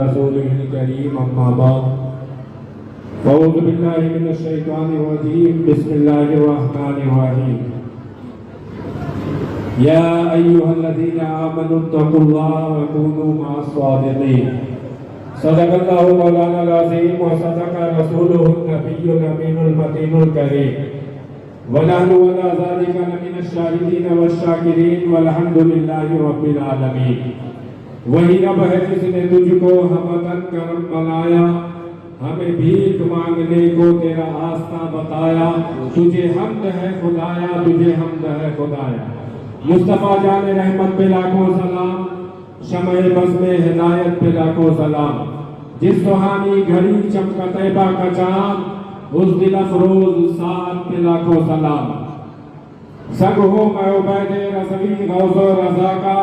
رسوله الكريم أما بعد فأعوذ بالله من الشيطان الرجيم بسم الله الرحمن الرحيم يا أيها الذين آمنوا اتقوا الله وكونوا مع الصادقين صدق الله مولانا العظيم وصدق رسوله النبي الأمين المتين الكريم ونحن على ذلك لمن الشاهدين والشاكرين والحمد لله رب العالمين وہی رب ہے جس نے تجھ کو ہمدن کرم بنایا، ہمیں بھیک مانگنے کو تیرا آستہ بتایا، تجھے حمد ہے خدایا، تجھے حمد ہے خدایا۔ مصطفیٰ جان رحمت پہ لاکھوں سلام، شمع بزم ہدایت پہ لاکھوں سلام، جس سہانی گھڑی چمکا طیبہ کا چاند، اس دل افروز ساتھ پہ لاکھوں سلام۔ سگ ہوں میں عبید رضوی غوث و رضا کا،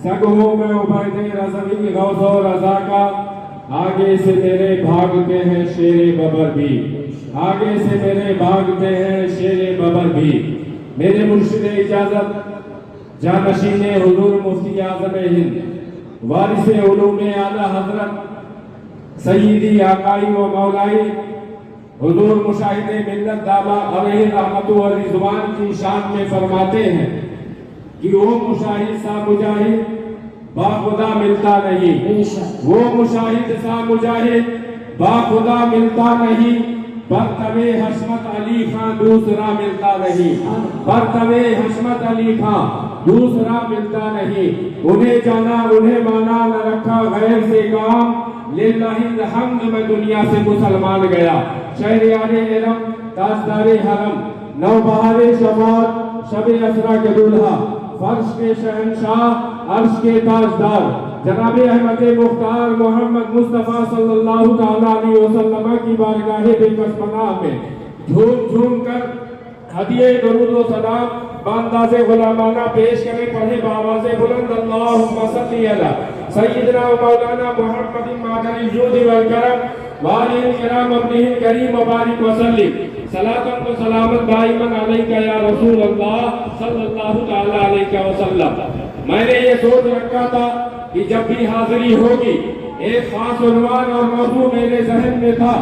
سگ ہوں میں عبید رضوی غوث و رضا کا، آگے سے میرے بھاگتے ہیں شیر ببر بھی، آگے سے میرے بھاگتے ہیں شیر ببر بھی۔ میرے مرشد اجازت جانشین حضور مفتی اعظم ہند وارث علوم اعلیٰ حضرت سیدی آقائی و مولائی حضور مشاہد ملت دامہ علیہ رحمت و رضوان کی شان میں فرماتے ہیں کہ وہ مشاہد سا مجاہد با خدا ملتا نہیں، وہ مشاہد سا مجاہد با خدا ملتا نہیں، برتب حشمت علی خان دوسرا ملتا نہیں، برتب حشمت علی خان دوسرا ملتا نہیں۔ انہیں جانا انہیں مانا نہ رکھا غیر سے کام، للہ الحمد میں دنیا سے مسلمان گیا۔ شہریار علم تاجدار حرم نوبہار شفاعت شب اسرا کے دولہا فرش کے شہنشاہ عرش کے تاجدار جناب احمد مختار محمد مصطفیٰ صلی اللہ علیہ وسلم کی بارگاہ بے کس پناہ میں جھوم جھوم کر ہدیہ درود و سلام بانداز غلامانہ پیش کریں، پڑھے بآواز بلند اللہم صلی علی سیدنا و مولانا محمد معدن الجود والکرم وآلہ الکرام ابنہ الکریم وبارک وسلم صلاۃ و سلامت دائما علیکہ یا رسول اللہ صلی اللہ علیہ وسلم۔ میں نے یہ سوچ رکھا تھا کہ جب بھی حاضری ہوگی ایک خاص عنوان اور موضوع میرے ذہن میں تھا،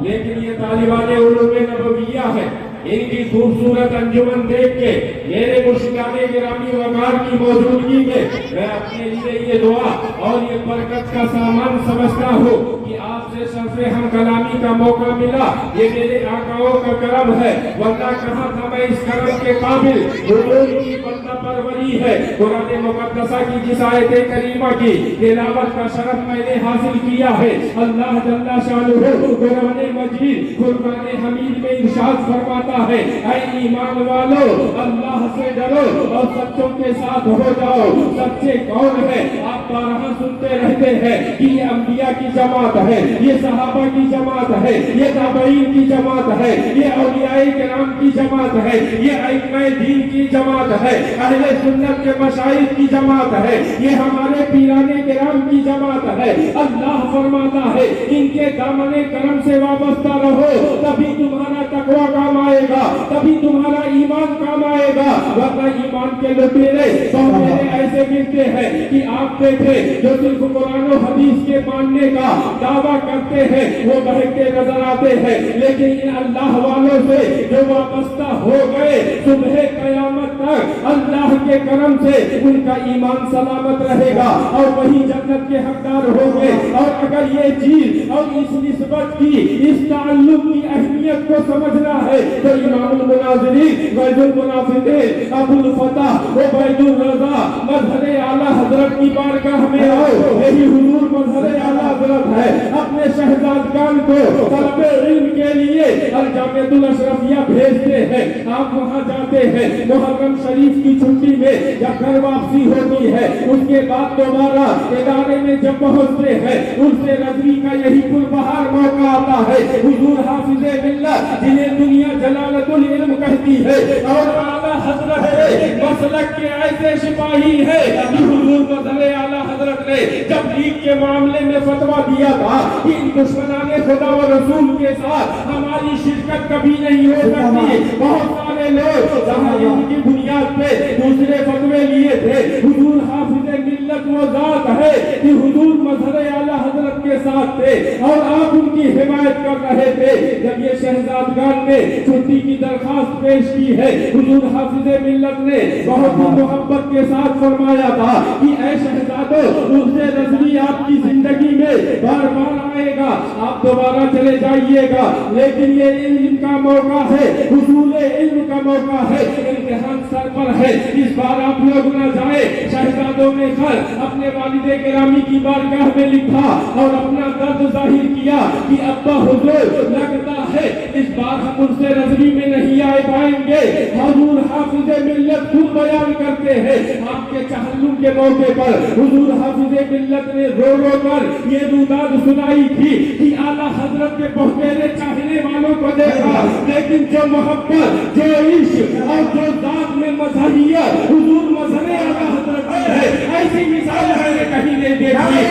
لیکن یہ طالبان علوم نبویہ ہے، ان کی خوبصورت انجمن دیکھ کے میرے مرشدان گرامی وقار کی موجودگی میں میں اپنے لیے یہ دعا اور یہ برکت کا سامان سمجھتا ہوں کہ آپ سے شرف ہم کلامی کا موقع ملا، یہ میرے آقاؤں کا کرم ہے، ورنہ کہاں تھا میں اس کرم کے قابل۔ حضور کی بندہ پروری ہے، قرآن مقدسہ کی جس آیت کریمہ کی تلاوت کا شرف میں نے حاصل کیا ہے۔ اللہ جل شانہ قرآن مجید فرقان حمید میں ارشاد فرماتا ہے، اے ایمان والو اللہ سے ڈرو اور سچوں کے ساتھ ہو جاؤ۔ سچے کون ہیں؟ آپ بارہا سنتے رہتے ہیں کہ یہ انبیاء کی جماعت ہے، یہ صحابہ کی جماعت ہے، یہ تابعین کی جماعت ہے، یہ اولیاء کرام کی جماعت ہے، یہ ائمہ دین کی جماعت ہے، اہل سنت کے مشائخ کی جماعت ہے، یہ ہمارے پیران کرام کی جماعت ہے۔ اللہ فرماتا ہے ان کے دامن کرم سے وابستہ رہو، تبھی تمہارا تقویٰ کام آئے گا، تبھی تمہارا ایمان کام آئے گا، ورنہ ایمان کے لٹیرے بہت میرے ایسے ملتے ہیں کہ آپ دیکھیں جو صرف قرآن و حدیث کے ماننے کا دعویٰ کرتے ہیں وہ بہکتے نظر آتے ہیں، لیکن ان اللہ والوں سے جو وابستہ ہو گئے صبح قیامت تک اللہ کے کرم سے ان کا ایمان سلامت رہے گا اور وہی جنت کے حقدار ہوں گے۔ اور اگر یہ چیز اور اس نسبت کی اس تعلق کی اہمیت کو سمجھنا ہے تو امام المناظرین وید المنافقین ابو الفتح عبید الرضا مظہر اعلیٰ حضرت کی بارگاہ میں آؤ، یہی حضور مظہر اعلیٰ حضرت ہے، اپنے شہزادگان کو طلب علم کے لیے الجامعۃ الاشرفیہ بھیجتے ہیں، آپ وہاں جاتے ہیں، محرم شریف کی چھٹی میں جب گھر واپسی ہوتی ہے اس کے بعد دوبارہ ادارے میں جب پہنچتے ہیں ان سے رضوی کا یہی پل بہار موقع آتا ہے۔ حضور حافظ ملت جنہیں دنیا جلالت العلم کہتی ہے اور اعلیٰ حضرت ہے، مسلک کے ایسے سپاہی ہے کہ حضور مظہر اعلیٰ حضرت نے جب لیگ کے معاملے میں فتویٰ دیا تھا کہ دشمنان خدا و رسول کے ساتھ ہماری شرکت کبھی نہیں ہو سکتی، بہت سارے لوگ جہاں ان کی بنیاد پہ دوسرے فتوے لیے تھے، حضور حافظ ملت وہ ذات ہے کہ حضور مظہر اعلیٰ حضرت ساتھ تھے اور آپ ان کی حمایت کر رہے تھے. جب یہ شہزادگان نے چھٹی کی درخواست پیش کی ہے, حضور حافظ ملت نے بہت ہی محبت کے ساتھ فرمایا تھا کہ اے شہزادو, عرض رضوی آپ کی زندگی میں بار بار آئے گا, آپ دوبارہ چلے جائیے گا, لیکن یہ علم کا موقع ہے, حصول علم کا موقع ہے, امتحان سر پر ہے, اس بار آپ لوگ نہ جائیں. شہزادوں نے اپنے والد گرامی کی بارگاہ میں لکھا اور اپنا درد ظاہر کیا کہ ابا حضور لگتا ہے اس بار ہم عرص رضوی میں نہیں آئے پائیں گے. حضور حافظ ملت خود بیان کرتے ہیں آپ کے چہلم کے موقع پر حضور حافظ ملت نے رو رو کر یہ روداد سنائی تھی کہ اعلیٰ حضرت کے پہنچے چاہنے والوں کو دیکھا, لیکن جو محبت, جو عشق اور جو ذات میں مظہریت حضور مظہر اعلیٰ حضرت کی ہے, ایسی مثال ہے نے کہیں نہیں دیکھی.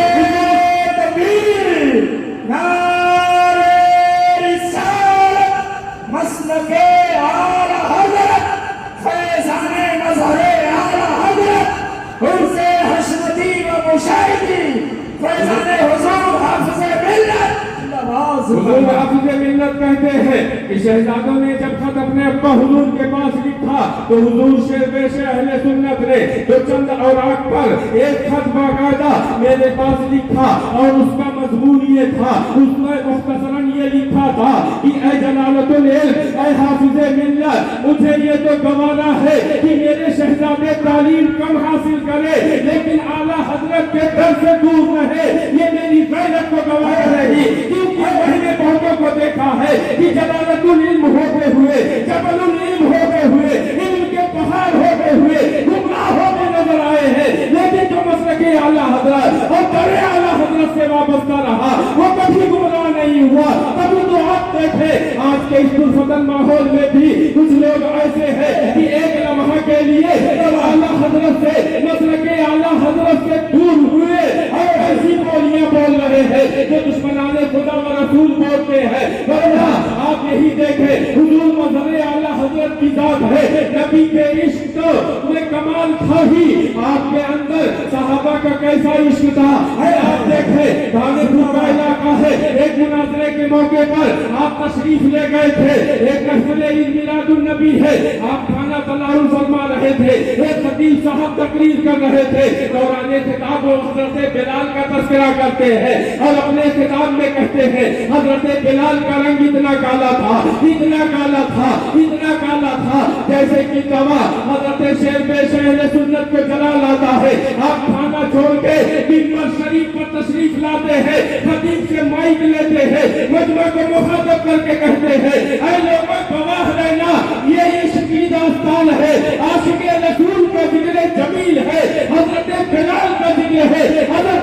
مسلک اعلیٰ حضرت, فیضان مظہر اعلیٰ حضرت, عرص حشمتی و مشاہدی, فیضان حضور حافظ ملت. حضور حافظ ملت کہتے ہیں کہ شہزادوں نے جب خط اپنے ابا حضور کے پاس لکھا تو حضور شیربیش اہل سنت نے تو چند اوراق پر ایک خط باقاعدہ میرے پاس لکھا اور اس کا مضمون یہ تھا, اس میں مختصراً یہ لکھا تھا کہ اے جلالت العلم, اے حافظ ملت, مجھے یہ تو گوارا ہے کہ میرے شہزادے تعلیم کم حاصل کرے لیکن اعلیٰ حضرت کے در سے دور رہے, یہ میری غیرت کو گوارا رہی, کیونکہ میں نے بہتوں کو دیکھا ہے کہ جلالت العلم ہوتے ہوئے, جبل العلم ہوتے ہوئے, علم کے پہاڑ ہوتے ہوئے گمراہ ہوتے نظر آئے ہیں, لیکن جو مسلک اعلیٰ حضرت اور در اعلیٰ حضرت سے وابستہ رہا وہ کبھی گمراہ نہیں ہوا. کبھی تو آپ دیکھے آج کے اس پرفتن ماحول میں بھی کچھ لوگ ایسے ہیں کہ ایک لمحہ کے لیے اعلیٰ حضرت سے, مسلک اعلیٰ حضرت سے دور ہوئے اور ایسی بولیاں بول رہے ہیں جو دشمنان خدا و رسول بولتے ہیں. ورنہ آپ یہی دیکھیں حضور مظہر اعلیٰ حضرت کی ذات ہے, نبی کے عشق میں کمال تھا ہی, آپ کے اندر صحابہ کا کیسا عشق تھا ہے. آپ دیکھیں دانے پور کا علاقہ ہے, ایک مناظرے کے موقع پر آپ تشریف لے گئے تھے, ایک محفل عید میلاد النبی ہے, آپ کھانا تناول فرما رہے تھے, ایک خطیب صاحب تقریر کر رہے تھے, دوران خطاب و حضرت بلال کا تذکرہ کرتے ہیں اور اپنے خطاب میں کہتے ہیں حضرت بلال کا رنگ اتنا کالا تھا, اتنا کالا تھا, اتنا کالا تھا جیسے کہ گواہ حضرت شیربیش اہل سنت کو جلا لاتا ہے. آپ کھانا چھوڑ کے منبر شریف پر تشریف لاتے ہیں, خطیب سے مائک لیتے ہیں, مجمع کو مخاطب کر کے کہتے ہیں اے لوگوں گواہ رہنا, یہ عشق کی داستان ہے, عاشق رسول کا ذکر جمیل ہے, حضرت بلال کا ذکر ہے, حضرت